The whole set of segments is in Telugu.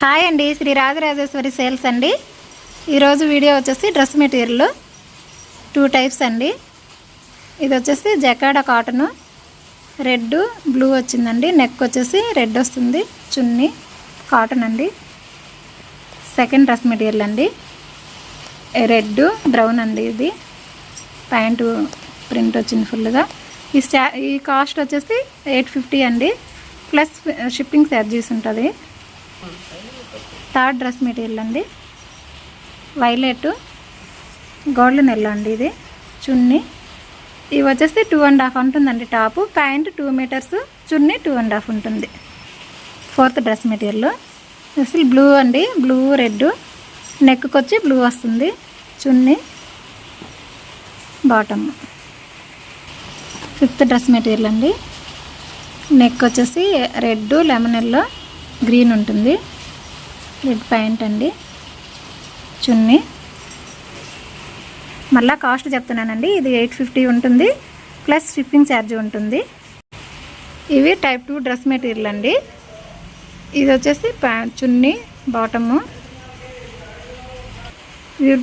హాయ్ అండి, శ్రీ రాజరాజేశ్వరి సేల్స్ అండి. ఈరోజు వీడియో వచ్చేసి డ్రెస్ మెటీరియల్ 2 టైప్స్ అండి. ఇది వచ్చేసి జకాడా కాటన్, రెడ్ బ్లూ వచ్చిందండి. నెక్ వచ్చేసి రెడ్ వస్తుంది, చున్నీ కాటన్ అండి. సెకండ్ డ్రెస్ మెటీరియల్ అండి, రెడ్ బ్రౌన్ అండి. ఇది ప్యాంటు ప్రింట్ వచ్చింది ఫుల్గా. ఈ కాస్ట్ వచ్చేసి 850 అండి, ప్లస్ షిప్పింగ్ ఛార్జెస్ ఉంటుంది. థర్డ్ డ్రెస్ మెటీరియల్ అండి, వైలెట్ గోల్డెన్ ఎల్లో అండి. ఇది చున్నీ. ఇవి వచ్చేసి 2.5 ఉంటుందండి టాపు. ప్యాంట్ 2 మీటర్స్, చున్నీ 2.5 ఉంటుంది. ఫోర్త్ డ్రెస్ మెటీరియల్ అసలు బ్లూ అండి, బ్లూ రెడ్, నెక్కి వచ్చి బ్లూ వస్తుంది, చున్నీ బాటమ్. ఫిఫ్త్ డ్రెస్ మెటీరియల్ అండి, నెక్ వచ్చేసి రెడ్ లెమన్ ఎల్లో గ్రీన్ ఉంటుంది, రెడ్ ప్యాంట్ అండి, చున్నీ. మళ్ళీ కాస్ట్ చెప్తున్నానండి, ఇది 850 ఉంటుంది, ప్లస్ షిప్పింగ్ ఛార్జ్ ఉంటుంది. ఇవి టైప్ 2 డ్రెస్ మెటీరియల్ అండి. ఇది వచ్చేసి చున్నీ బాటము,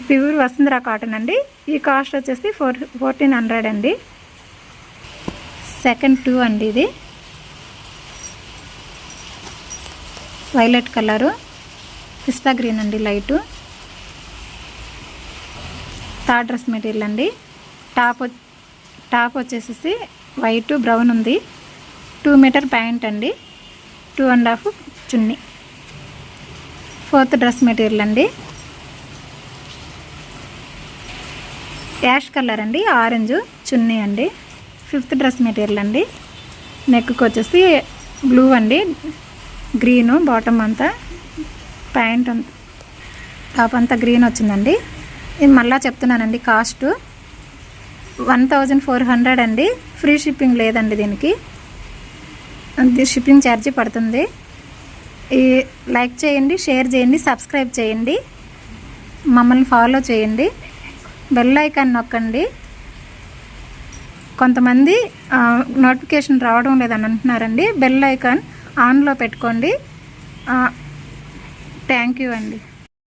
ప్యూర్ వసుంధరా కాటన్ అండి. ఈ కాస్ట్ వచ్చేసి 1400 అండి. సెకండ్ 2 అండి. ఇది వైలెట్ కలరు, పిస్తా గ్రీన్ అండి లైటు. థర్డ్ డ్రెస్ మెటీరియల్ అండి, టాప్ వచ్చేసి వైట్ బ్రౌన్ ఉంది, 2 మీటర్ ప్యాంట్ అండి, 2.5 చున్నీ. ఫోర్త్ డ్రెస్ మెటీరియల్ అండి, యాష్ కలర్ అండి, ఆరెంజ్ చున్నీ అండి. ఫిఫ్త్ డ్రెస్ మెటీరియల్ అండి, నెక్కి వచ్చేసి బ్లూ అండి, గ్రీను బాటమ్ అంతా, ప్యాంట్ టాప్ అంతా గ్రీన్ వచ్చిందండి. ఇది మళ్ళీ చెప్తున్నానండి, కాస్ట్ 1400 అండి. ఫ్రీ షిప్పింగ్ లేదండి దీనికి, షిప్పింగ్ ఛార్జీ పడుతుంది. ఈ లైక్ చేయండి, షేర్ చేయండి, సబ్స్క్రైబ్ చేయండి, మమ్మల్ని ఫాలో చేయండి, బెల్ ఐకాన్ నొక్కండి. కొంతమంది నోటిఫికేషన్ రావడం లేదని అంటున్నారండి. బెల్ ఐకాన్ ఆన్లో పెట్టుకోండి. థ్యాంక్ యూ అండి.